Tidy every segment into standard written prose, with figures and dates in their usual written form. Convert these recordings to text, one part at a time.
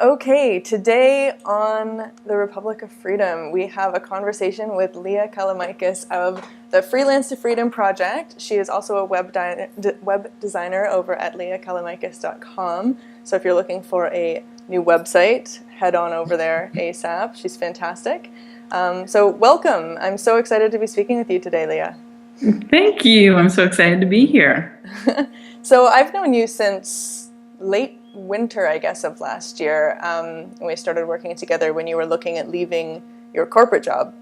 Okay, today on the Republic of Freedom, we have a conversation with Leah Kalamakis of the Freelance to Freedom project. She is also a web designer over at leahkalamakis.com. So if you're looking for a new website, head on over there ASAP. She's fantastic. So welcome. I'm so excited to be speaking with you today, Leah. Thank you. I'm so excited to be here. So I've known you since late winter, I guess, of last year. We started working together when you were looking at leaving your corporate job.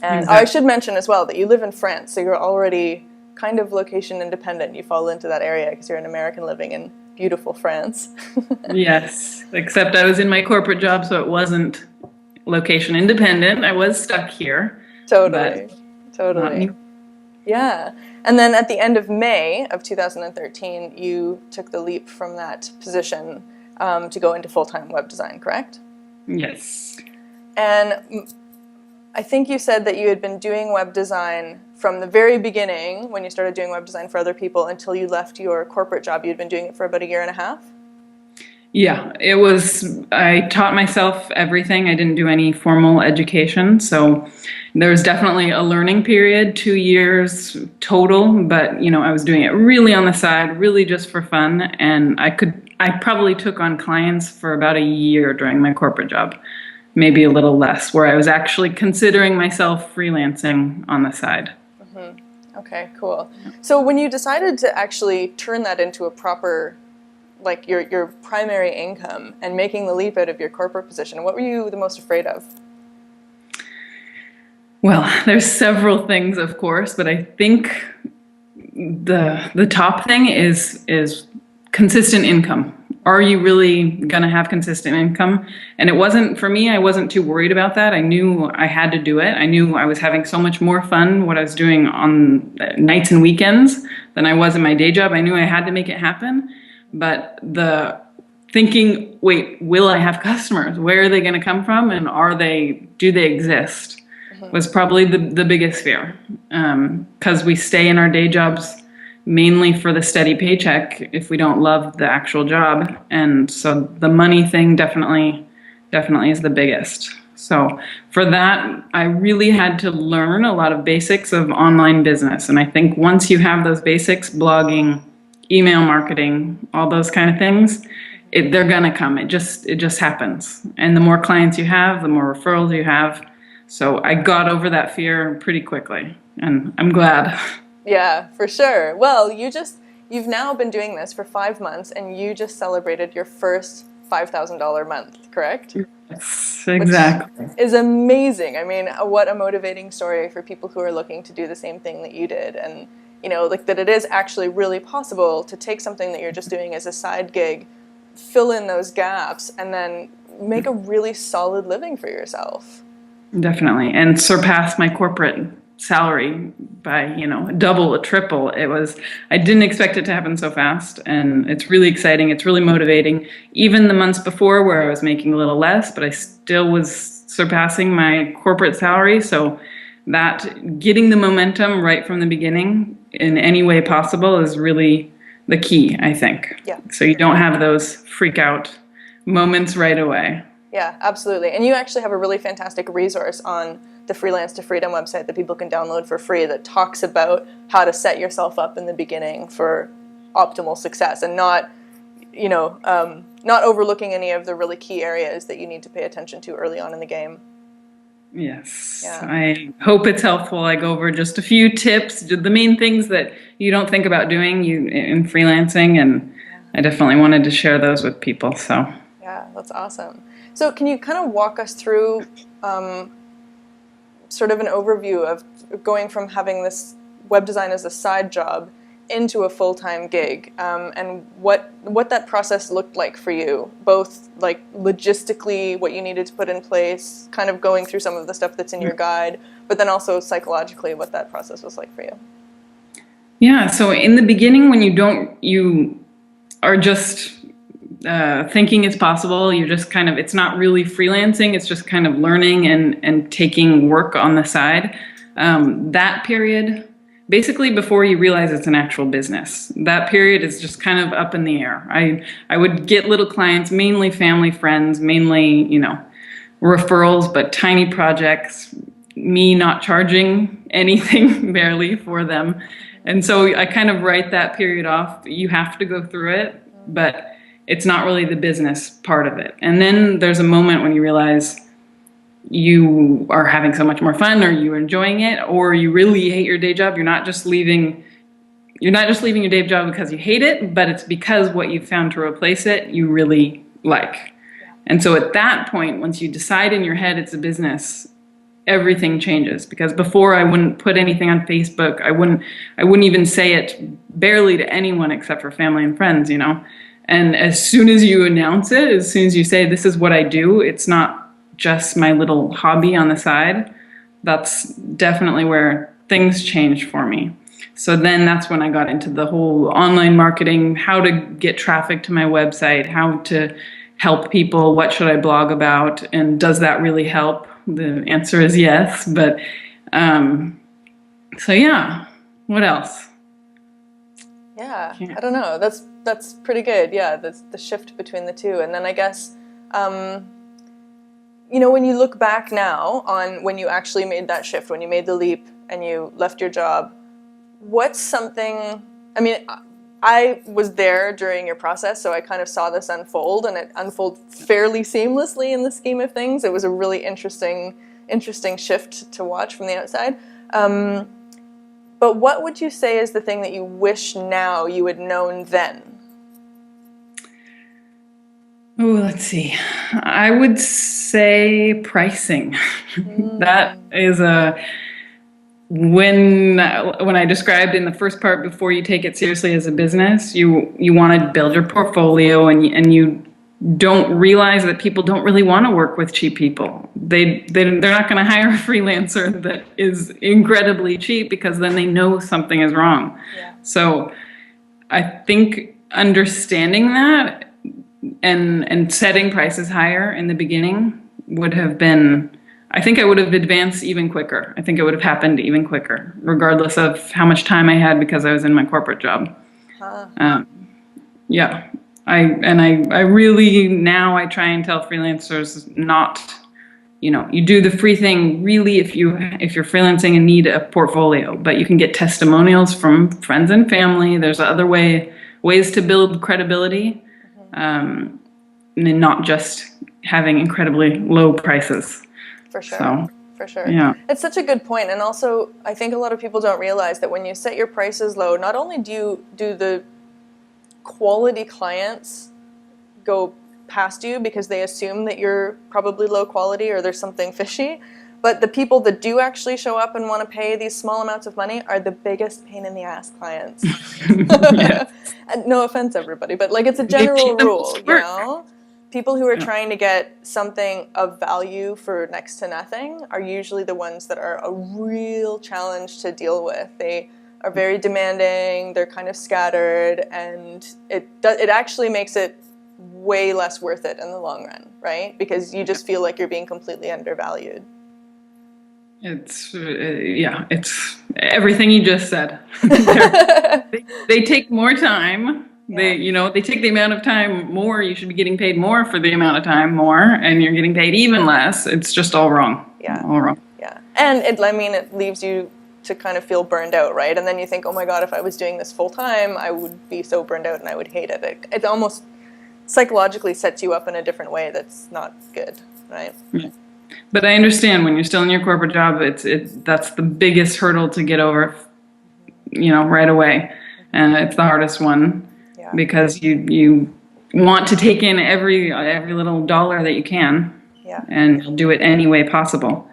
And Exactly. I should mention as well that you live in France, so you're already kind of location independent. You fall into that area because you're an American living in beautiful France. Yes, except I was in my corporate job, so it wasn't location independent. I was stuck here. Totally, Not totally. new. Yeah. And then at the end of May of 2013, you took the leap from that position to go into full-time web design, correct? Yes. And I think you said that you had been doing web design from the very beginning, when you started doing web design for other people, until you left your corporate job. You'd been doing it for about a year and a half? Yeah, I taught myself everything. I didn't do any formal education, so there was definitely a learning period, 2 years total, but I was doing it really on the side, really just for fun, and I probably took on clients for about a year during my corporate job, maybe a little less, where I was actually considering myself freelancing on the side. Okay, cool. So when you decided to actually turn that into a proper, like your primary income and making the leap out of your corporate position, what were you the most afraid of? Well, there's several things, of course, but I think the top thing is consistent income. Are you really going to have consistent income? And it wasn't, for me, I wasn't too worried about that. I knew I had to do it. I knew I was having so much more fun what I was doing on nights and weekends than I was in my day job. I knew I had to make it happen. But the thinking, wait, will I have customers? Where are they going to come from? And do they exist? Was probably the biggest fear. Because we stay in our day jobs mainly for the steady paycheck if we don't love the actual job. And so the money thing definitely is the biggest. So for that, I really had to learn a lot of basics of online business. And I think once you have those basics, blogging, email marketing, all those kind of things, they're gonna come. It just happens. And the more clients you have, the more referrals you have. So I got over that fear pretty quickly, and I'm glad. Yeah, for sure. Well, you've now been doing this for 5 months, and you just celebrated your first $5,000 month, correct? Yes, exactly. Which is amazing. I mean, what a motivating story for people who are looking to do the same thing that you did. And, like that it is actually really possible to take something that you're just doing as a side gig, fill in those gaps, and then make a really solid living for yourself. Definitely. And surpass my corporate salary by, double, a triple. I didn't expect it to happen so fast, and it's really exciting. It's really motivating. Even the months before where I was making a little less, but I still was surpassing my corporate salary. So that getting the momentum right from the beginning in any way possible is really the key, I think. Yeah. So you don't have those freak out moments right away. Yeah, absolutely. And you actually have a really fantastic resource on the Freelance to Freedom website that people can download for free that talks about how to set yourself up in the beginning for optimal success and not overlooking any of the really key areas that you need to pay attention to early on in the game. Yes, Yeah. I hope it's helpful. I go over just a few tips, the main things that you don't think about doing in freelancing, and I definitely wanted to share those with people. So yeah, that's awesome. So can you kind of walk us through sort of an overview of going from having this web design as a side job into a full-time gig, and what that process looked like for you, both like logistically, what you needed to put in place, kind of going through some of the stuff that's in your guide, but then also psychologically what that process was like for you? yeah, so in the beginning, when you are just thinking it's possible, you're just kind of, it's not really freelancing, it's just kind of learning and taking work on the side. That period basically before you realize it's an actual business. That period is just kind of up in the air. I would get little clients, mainly family, friends, mainly, referrals, but tiny projects, me not charging anything barely for them. And so I kind of write that period off. You have to go through it, but it's not really the business part of it. And then there's a moment when you realize you are having so much more fun, or you're enjoying it, or you really hate your day job. You're not just leaving your day job because you hate it, but it's because what you found to replace it, you really like. And so at that point, once you decide in your head it's a business, everything changes. Because before, I wouldn't put anything on Facebook. I wouldn't even say it barely to anyone except for family and friends, And as soon as you announce it, as soon as you say, this is what I do, it's not just my little hobby on the side. That's definitely where things changed for me. So then that's when I got into the whole online marketing, how to get traffic to my website, how to help people, what should I blog about, and does that really help? The answer is yes. But so yeah, what else? Yeah, I don't know. That's pretty good. Yeah, that's the shift between the two. And then I guess, when you look back now on when you actually made that shift, when you made the leap and you left your job, what's something, I was there during your process, so I kind of saw this unfold, and it unfolded fairly seamlessly in the scheme of things. It was a really interesting shift to watch from the outside. But what would you say is the thing that you wish now you had known then? Oh, let's see. I would say pricing. That is when I described in the first part, before you take it seriously as a business, you want to build your portfolio, and you don't realize that people don't really want to work with cheap people. They're not going to hire a freelancer that is incredibly cheap, because then they know something is wrong. Yeah. So I think understanding that and setting prices higher in the beginning would have been, I think I would have advanced even quicker. I think it would have happened even quicker, regardless of how much time I had, because I was in my corporate job. Yeah. I really, now I try and tell freelancers not, you do the free thing really if you're freelancing and need a portfolio, but you can get testimonials from friends and family. There's other ways to build credibility, and not just having incredibly low prices. For sure. So, for sure. Yeah. It's such a good point. And also, I think a lot of people don't realize that when you set your prices low, not only do the quality clients go past you because they assume that you're probably low quality or there's something fishy, but the people that do actually show up and want to pay these small amounts of money are the biggest pain in the ass clients. And no offense, everybody, but it's a general rule, People who are trying to get something of value for next to nothing are usually the ones that are a real challenge to deal with. They are very demanding, they're kind of scattered, and it actually makes it way less worth it in the long run, right? Because you just feel like you're being completely undervalued. It's everything you just said. They take more time. Yeah. They take the amount of time more. You should be getting paid more for the amount of time more, and you're getting paid even less. It's just all wrong. Yeah. All wrong. Yeah. And it leaves you to kind of feel burned out, right? And then you think, oh my God, if I was doing this full time, I would be so burned out and I would hate it. It almost psychologically sets you up in a different way that's not good, right? Yeah. But I understand when you're still in your corporate job, that's the biggest hurdle to get over, right away. And it's the hardest one, because you want to take in every little dollar that you can, and do it any way possible.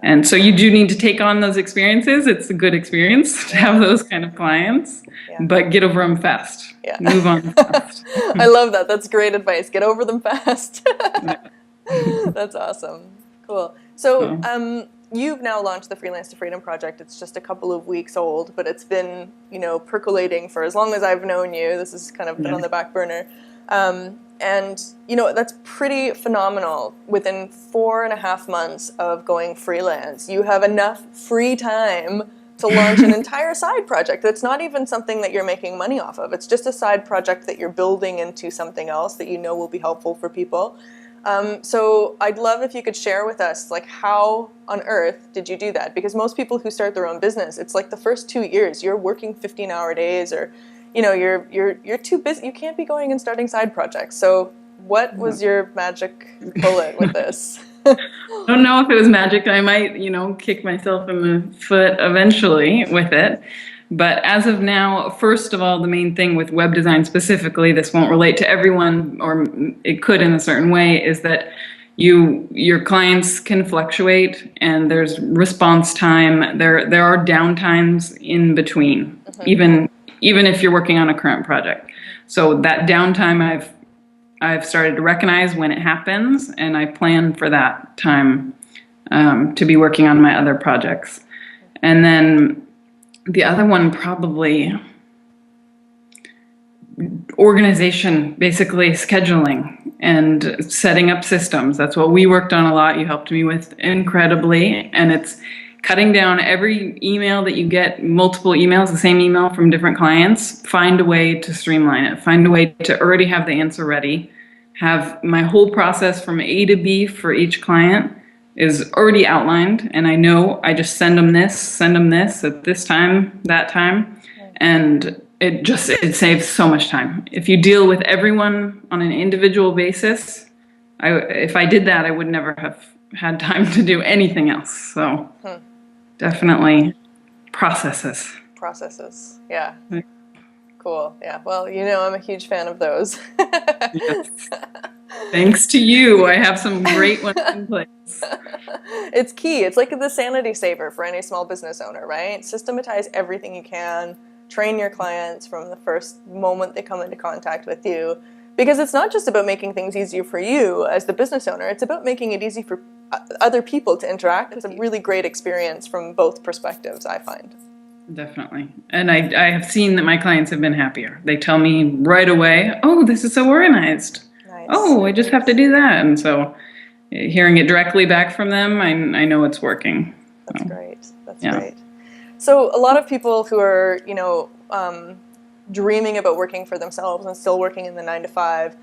And so you do need to take on those experiences. It's a good experience to have those kind of clients, but get over them fast. Yeah. Move on fast. I love that. That's great advice. Get over them fast. That's awesome. Cool. So you've now launched the Freelance to Freedom project. It's just a couple of weeks old, but it's been, percolating for as long as I've known you. This has kind of been on the back burner. And, that's pretty phenomenal. Within 4.5 months of going freelance, you have enough free time to launch an entire side project that's not even something that you're making money off of. It's just a side project that you're building into something else that you know will be helpful for people. So I'd love if you could share with us, like, how on earth did you do that? Because most people who start their own business, it's like the first 2 years you're working 15-hour days, or you're too busy. You can't be going and starting side projects. So what was your magic bullet with this? I don't know if it was magic. I might, kick myself in the foot eventually with it. But as of now, first of all, the main thing with web design specifically, this won't relate to everyone, or it could in a certain way, is that your clients can fluctuate, and there's response time. There are downtimes in between, even if you're working on a current project. So that downtime I've started to recognize when it happens, and I plan for that time to be working on my other projects. And then the other one, probably organization, basically scheduling and setting up systems. That's what we worked on a lot. You helped me with incredibly. And it's cutting down every email that you get, multiple emails, the same email from different clients. Find a way to streamline it. Find a way to already have the answer ready. Have my whole process from A to B for each client is already outlined, and I know I just send them this at this time, that time, and it saves so much time. If you deal with everyone on an individual basis, if I did that, I would never have had time to do anything else. So definitely processes. Yeah. Cool. Yeah. Well, I'm a huge fan of those. Yes. Thanks to you, I have some great ones in place. It's key. It's like the sanity saver for any small business owner, right? Systematize everything you can. Train your clients from the first moment they come into contact with you. Because it's not just about making things easier for you as the business owner. It's about making it easy for other people to interact. It's a really great experience from both perspectives, I find. Definitely. And I have seen that my clients have been happier. They tell me right away, oh, this is so organized. Nice. Oh, I just have to do that. And so hearing it directly back from them, I know it's working. That's great. That's great. So a lot of people who are, dreaming about working for themselves and still working in the 9-to-5,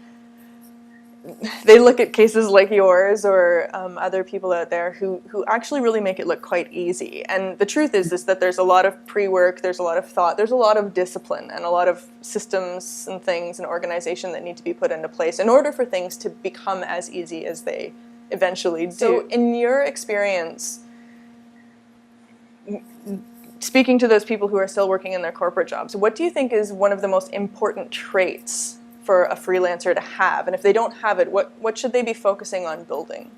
they look at cases like yours or other people out there who actually really make it look quite easy. And the truth is that there's a lot of pre-work, there's a lot of thought, there's a lot of discipline and a lot of systems and things and organization that need to be put into place in order for things to become as easy as they eventually do. So in your experience, speaking to those people who are still working in their corporate jobs, what do you think is one of the most important traits for a freelancer to have? And if they don't have it, what should they be focusing on building?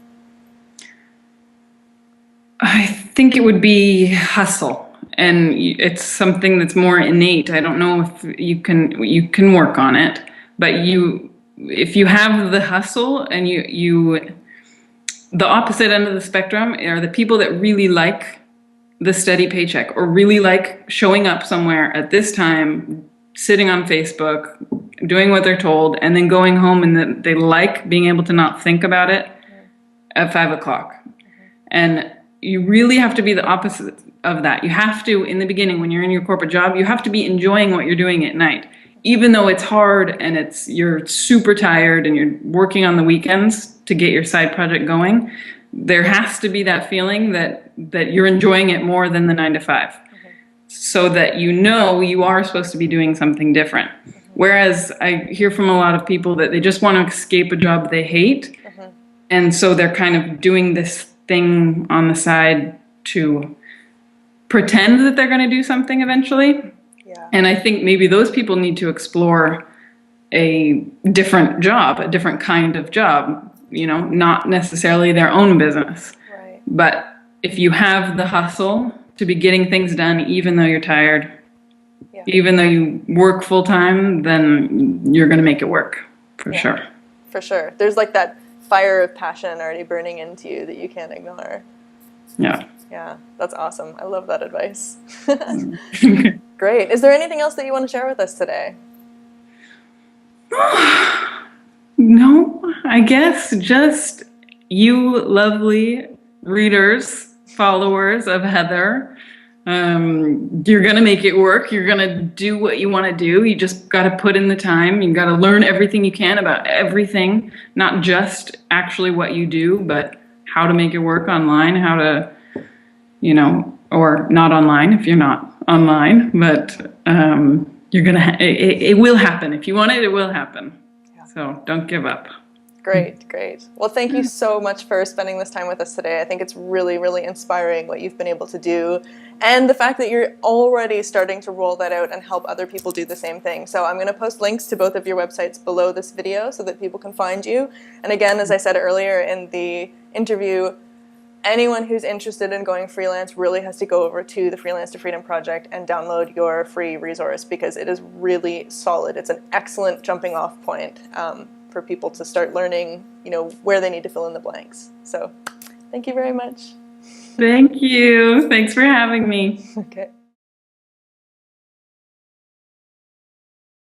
I think it would be hustle, and it's something that's more innate. I don't know if you can work on it, but if you have the hustle, and the opposite end of the spectrum are the people that really like the steady paycheck, or really like showing up somewhere at this time, sitting on Facebook, doing what they're told, and then going home, and they like being able to not think about it at 5 o'clock. And you really have to be the opposite of that. You have to, in the beginning, when you're in your corporate job, you have to be enjoying what you're doing at night. Even though it's hard and you're super tired and you're working on the weekends to get your side project going, there has to be that feeling that you're enjoying it more than the 9-to-5. So that you are supposed to be doing something different. Whereas I hear from a lot of people that they just want to escape a job they hate. And so they're kind of doing this thing on the side to pretend that they're going to do something eventually. Yeah. And I think maybe those people need to explore a different job, a different kind of job, not necessarily their own business. Right. But if you have the hustle to be getting things done, even though you're tired, even though you work full time, then you're going to make it work for sure. For sure. There's like that fire of passion already burning into you that you can't ignore. Yeah. Yeah, that's awesome. I love that advice. Great. Is there anything else that you want to share with us today? No, I guess just you lovely readers, followers of Heather. You're going to make it work. You're going to do what you want to do. You just got to put in the time. You got to learn everything you can about everything, not just actually what you do, but how to make it work online, how to, or not online if you're not online, but you're going to, it will happen. If you want it, it will happen. Yeah. So don't give up. Great, great. Well, thank you so much for spending this time with us today. I think it's really, really inspiring what you've been able to do, and the fact that you're already starting to roll that out and help other people do the same thing. So I'm going to post links to both of your websites below this video so that people can find you. And again, as I said earlier in the interview, anyone who's interested in going freelance really has to go over to the Freelance to Freedom project and download your free resource, because it is really solid. It's an excellent jumping off point for people to start learning, where they need to fill in the blanks. So thank you very much. Thank you. Thanks for having me. Okay.